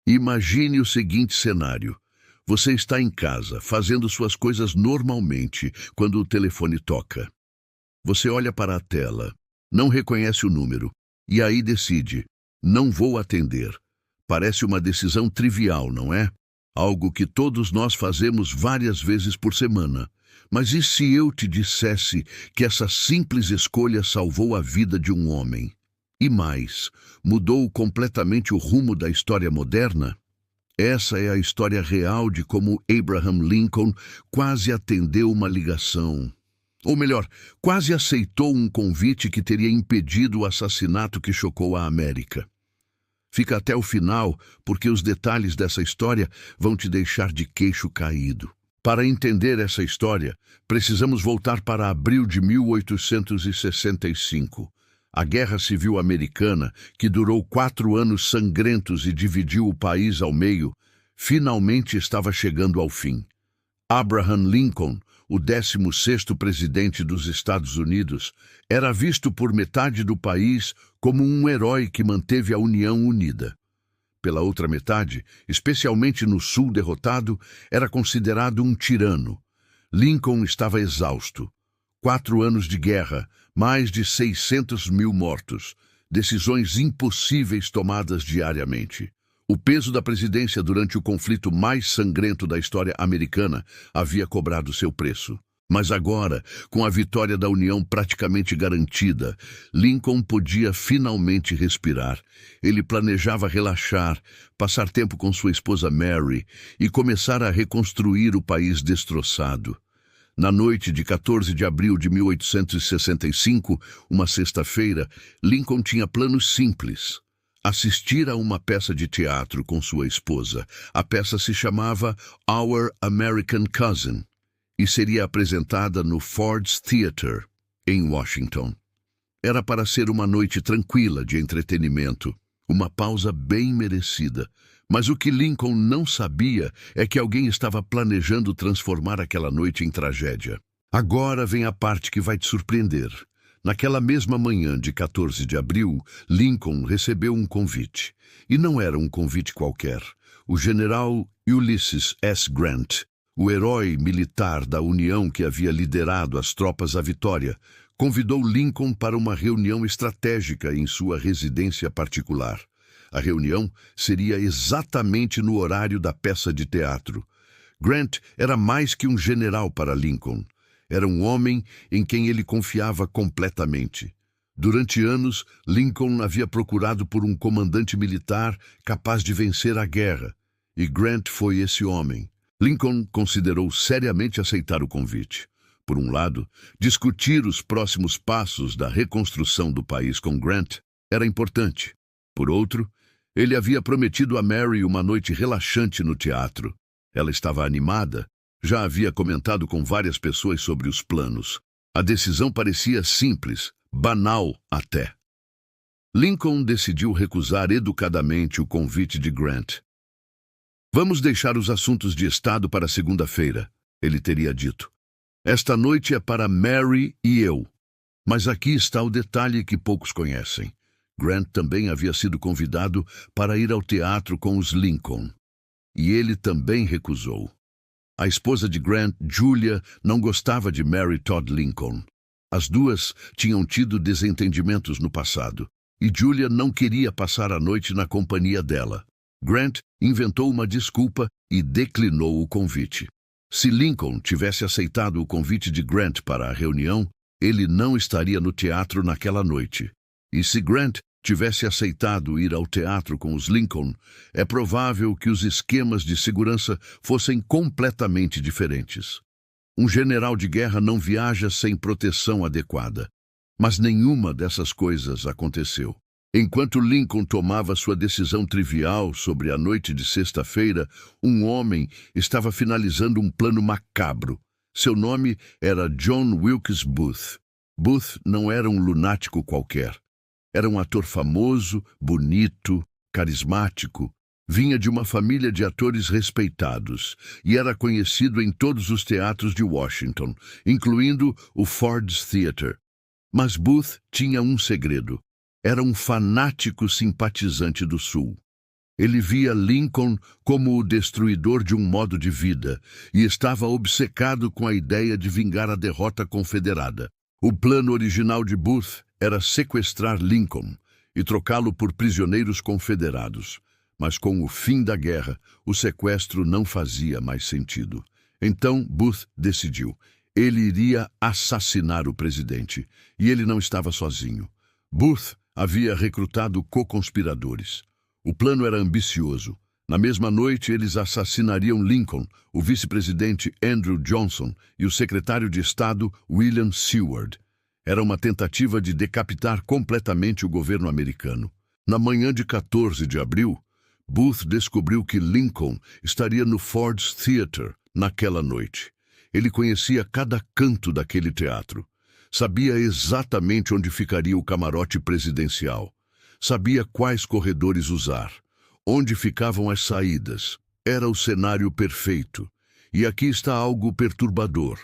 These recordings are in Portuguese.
Imagine o seguinte cenário. Você está em casa, fazendo suas coisas normalmente, quando o telefone toca. Você olha para a tela, não reconhece o número, e aí decide: não vou atender. Parece uma decisão trivial, não é? Algo que todos nós fazemos várias vezes por semana. Mas e se eu te dissesse que essa simples escolha salvou a vida de um homem? E mais, mudou completamente o rumo da história moderna? Essa é a história real de como Abraham Lincoln quase atendeu uma ligação. Ou melhor, quase aceitou um convite que teria impedido o assassinato que chocou a América. Fica até o final, porque os detalhes dessa história vão te deixar de queixo caído. Para entender essa história, precisamos voltar para abril de 1865. A Guerra Civil Americana, que durou 4 anos sangrentos e dividiu o país ao meio, finalmente estava chegando ao fim. Abraham Lincoln, o 16º presidente dos Estados Unidos, era visto por metade do país como um herói que manteve a União unida. Pela outra metade, especialmente no sul derrotado, era considerado um tirano. Lincoln estava exausto. 4 anos de guerra, mais de 600 mil mortos, decisões impossíveis tomadas diariamente. O peso da presidência durante o conflito mais sangrento da história americana havia cobrado seu preço. Mas agora, com a vitória da União praticamente garantida, Lincoln podia finalmente respirar. Ele planejava relaxar, passar tempo com sua esposa Mary e começar a reconstruir o país destroçado. Na noite de 14 de abril de 1865, uma sexta-feira, Lincoln tinha planos simples. Assistir a uma peça de teatro com sua esposa. A peça se chamava Our American Cousin e seria apresentada no Ford's Theater, em Washington. Era para ser uma noite tranquila de entretenimento, uma pausa bem merecida. Mas o que Lincoln não sabia é que alguém estava planejando transformar aquela noite em tragédia. Agora vem a parte que vai te surpreender. Naquela mesma manhã de 14 de abril, Lincoln recebeu um convite. E não era um convite qualquer. O general Ulysses S. Grant, o herói militar da União que havia liderado as tropas à vitória, convidou Lincoln para uma reunião estratégica em sua residência particular. A reunião seria exatamente no horário da peça de teatro. Grant era mais que um general para Lincoln. Era um homem em quem ele confiava completamente. Durante anos, Lincoln havia procurado por um comandante militar capaz de vencer a guerra, e Grant foi esse homem. Lincoln considerou seriamente aceitar o convite. Por um lado, discutir os próximos passos da reconstrução do país com Grant era importante. Por outro, ele havia prometido a Mary uma noite relaxante no teatro. Ela estava animada, já havia comentado com várias pessoas sobre os planos. A decisão parecia simples, banal até. Lincoln decidiu recusar educadamente o convite de Grant. Vamos deixar os assuntos de Estado para segunda-feira, ele teria dito. Esta noite é para Mary e eu. Mas aqui está o detalhe que poucos conhecem. Grant também havia sido convidado para ir ao teatro com os Lincoln. E ele também recusou. A esposa de Grant, Julia, não gostava de Mary Todd Lincoln. As duas tinham tido desentendimentos no passado, e Julia não queria passar a noite na companhia dela. Grant inventou uma desculpa e declinou o convite. Se Lincoln tivesse aceitado o convite de Grant para a reunião, ele não estaria no teatro naquela noite. E se Grant tivesse aceitado ir ao teatro com os Lincoln, é provável que os esquemas de segurança fossem completamente diferentes. Um general de guerra não viaja sem proteção adequada. Mas nenhuma dessas coisas aconteceu. Enquanto Lincoln tomava sua decisão trivial sobre a noite de sexta-feira, um homem estava finalizando um plano macabro. Seu nome era John Wilkes Booth. Booth não era um lunático qualquer. Era um ator famoso, bonito, carismático. Vinha de uma família de atores respeitados e era conhecido em todos os teatros de Washington, incluindo o Ford's Theater. Mas Booth tinha um segredo. Era um fanático simpatizante do Sul. Ele via Lincoln como o destruidor de um modo de vida e estava obcecado com a ideia de vingar a derrota confederada. O plano original de Booth era sequestrar Lincoln e trocá-lo por prisioneiros confederados. Mas com o fim da guerra, o sequestro não fazia mais sentido. Então Booth decidiu. Ele iria assassinar o presidente, e ele não estava sozinho. Booth havia recrutado co-conspiradores. O plano era ambicioso. Na mesma noite, eles assassinariam Lincoln, o vice-presidente Andrew Johnson e o secretário de Estado William Seward. Era uma tentativa de decapitar completamente o governo americano. Na manhã de 14 de abril, Booth descobriu que Lincoln estaria no Ford's Theater naquela noite. Ele conhecia cada canto daquele teatro. Sabia exatamente onde ficaria o camarote presidencial. Sabia quais corredores usar, onde ficavam as saídas. Era o cenário perfeito. E aqui está algo perturbador.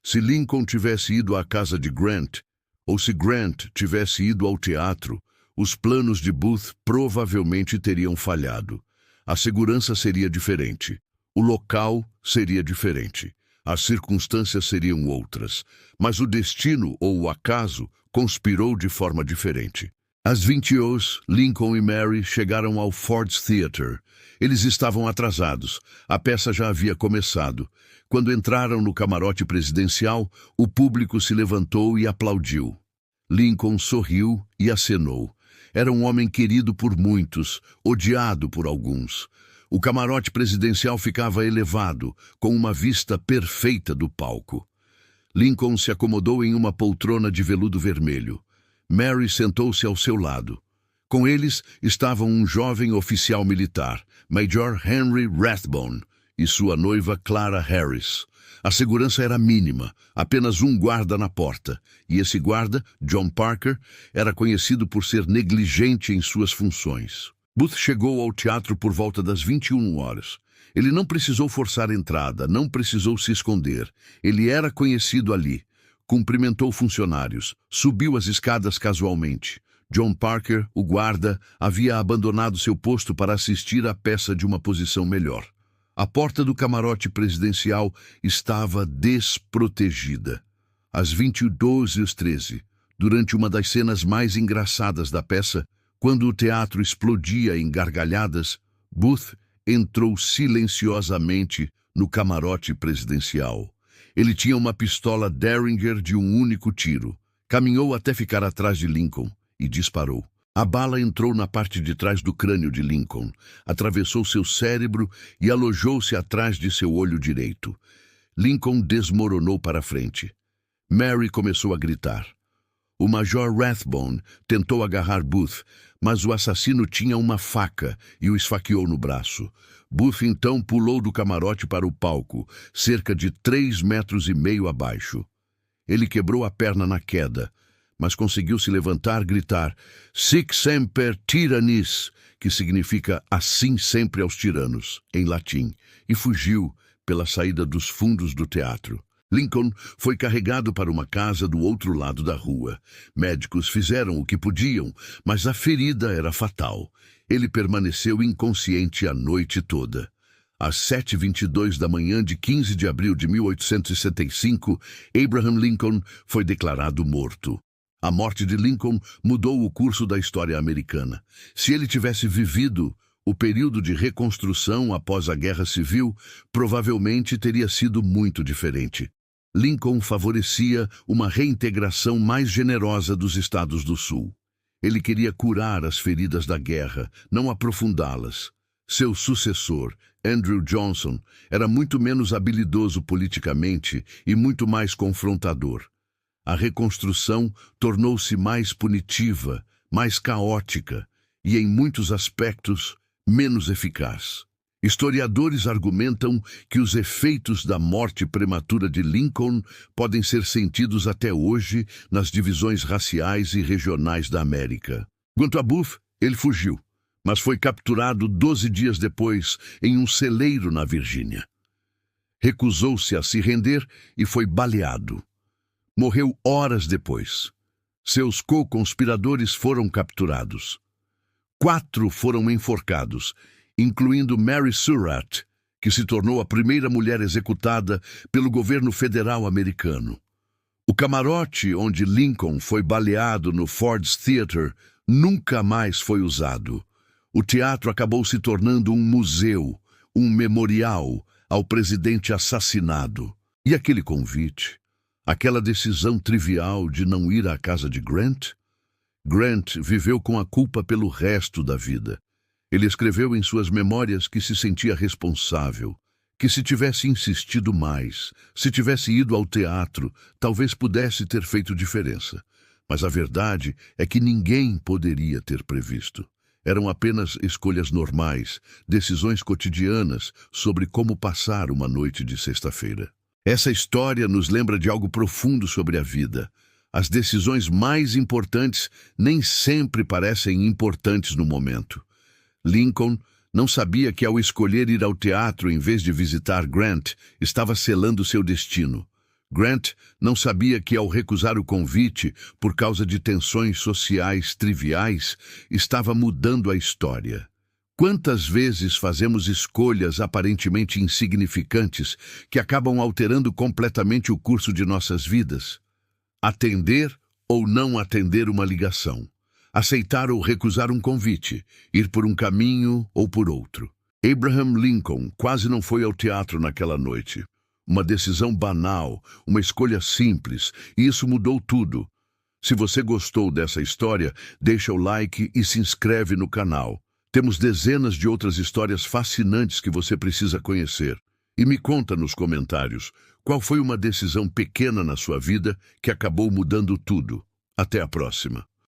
Se Lincoln tivesse ido à casa de Grant, ou se Grant tivesse ido ao teatro, os planos de Booth provavelmente teriam falhado. A segurança seria diferente. O local seria diferente. As circunstâncias seriam outras. Mas o destino ou o acaso conspirou de forma diferente. Às 20h, Lincoln e Mary chegaram ao Ford's Theater. Eles estavam atrasados. A peça já havia começado. Quando entraram no camarote presidencial, o público se levantou e aplaudiu. Lincoln sorriu e acenou. Era um homem querido por muitos, odiado por alguns. O camarote presidencial ficava elevado, com uma vista perfeita do palco. Lincoln se acomodou em uma poltrona de veludo vermelho. Mary sentou-se ao seu lado. Com eles estavam um jovem oficial militar, Major Henry Rathbone, e sua noiva Clara Harris. A segurança era mínima, apenas um guarda na porta, e esse guarda, John Parker, era conhecido por ser negligente em suas funções. Booth chegou ao teatro por volta das 21h. Ele não precisou forçar a entrada, não precisou se esconder. Ele era conhecido ali. Cumprimentou funcionários, subiu as escadas casualmente. John Parker, o guarda, havia abandonado seu posto para assistir à peça de uma posição melhor. A porta do camarote presidencial estava desprotegida. Às 20h13, durante uma das cenas mais engraçadas da peça, quando o teatro explodia em gargalhadas, Booth entrou silenciosamente no camarote presidencial. Ele tinha uma pistola Derringer de um único tiro. Caminhou até ficar atrás de Lincoln e disparou. A bala entrou na parte de trás do crânio de Lincoln, atravessou seu cérebro e alojou-se atrás de seu olho direito. Lincoln desmoronou para frente. Mary começou a gritar. O Major Rathbone tentou agarrar Booth, mas o assassino tinha uma faca e o esfaqueou no braço. Booth então pulou do camarote para o palco, cerca de 3,5 metros abaixo. Ele quebrou a perna na queda, mas conseguiu se levantar e gritar Sic semper tyrannis, que significa assim sempre aos tiranos, em latim, e fugiu pela saída dos fundos do teatro. Lincoln foi carregado para uma casa do outro lado da rua. Médicos fizeram o que podiam, mas a ferida era fatal. Ele permaneceu inconsciente a noite toda. Às 7h22 da manhã de 15 de abril de 1865, Abraham Lincoln foi declarado morto. A morte de Lincoln mudou o curso da história americana. Se ele tivesse vivido o período de reconstrução após a Guerra Civil, provavelmente teria sido muito diferente. Lincoln favorecia uma reintegração mais generosa dos Estados do Sul. Ele queria curar as feridas da guerra, não aprofundá-las. Seu sucessor, Andrew Johnson, era muito menos habilidoso politicamente e muito mais confrontador. A reconstrução tornou-se mais punitiva, mais caótica e, em muitos aspectos, menos eficaz. Historiadores argumentam que os efeitos da morte prematura de Lincoln podem ser sentidos até hoje nas divisões raciais e regionais da América. Quanto a Booth, ele fugiu, mas foi capturado 12 dias depois em um celeiro na Virgínia. Recusou-se a se render e foi baleado. Morreu horas depois. Seus co-conspiradores foram capturados. 4 foram enforcados incluindo Mary Surratt, que se tornou a primeira mulher executada pelo governo federal americano. O camarote onde Lincoln foi baleado no Ford's Theater nunca mais foi usado. O teatro acabou se tornando um museu, um memorial ao presidente assassinado. E aquele convite? Aquela decisão trivial de não ir à casa de Grant? Grant viveu com a culpa pelo resto da vida. Ele escreveu em suas memórias que se sentia responsável, que se tivesse insistido mais, se tivesse ido ao teatro, talvez pudesse ter feito diferença. Mas a verdade é que ninguém poderia ter previsto. Eram apenas escolhas normais, decisões cotidianas sobre como passar uma noite de sexta-feira. Essa história nos lembra de algo profundo sobre a vida. As decisões mais importantes nem sempre parecem importantes no momento. Lincoln não sabia que, ao escolher ir ao teatro em vez de visitar Grant, estava selando seu destino. Grant não sabia que, ao recusar o convite por causa de tensões sociais triviais, estava mudando a história. Quantas vezes fazemos escolhas aparentemente insignificantes que acabam alterando completamente o curso de nossas vidas? Atender ou não atender uma ligação. Aceitar ou recusar um convite, ir por um caminho ou por outro. Abraham Lincoln quase não foi ao teatro naquela noite. Uma decisão banal, uma escolha simples, e isso mudou tudo. Se você gostou dessa história, deixa o like e se inscreve no canal. Temos dezenas de outras histórias fascinantes que você precisa conhecer. E me conta nos comentários qual foi uma decisão pequena na sua vida que acabou mudando tudo. Até a próxima.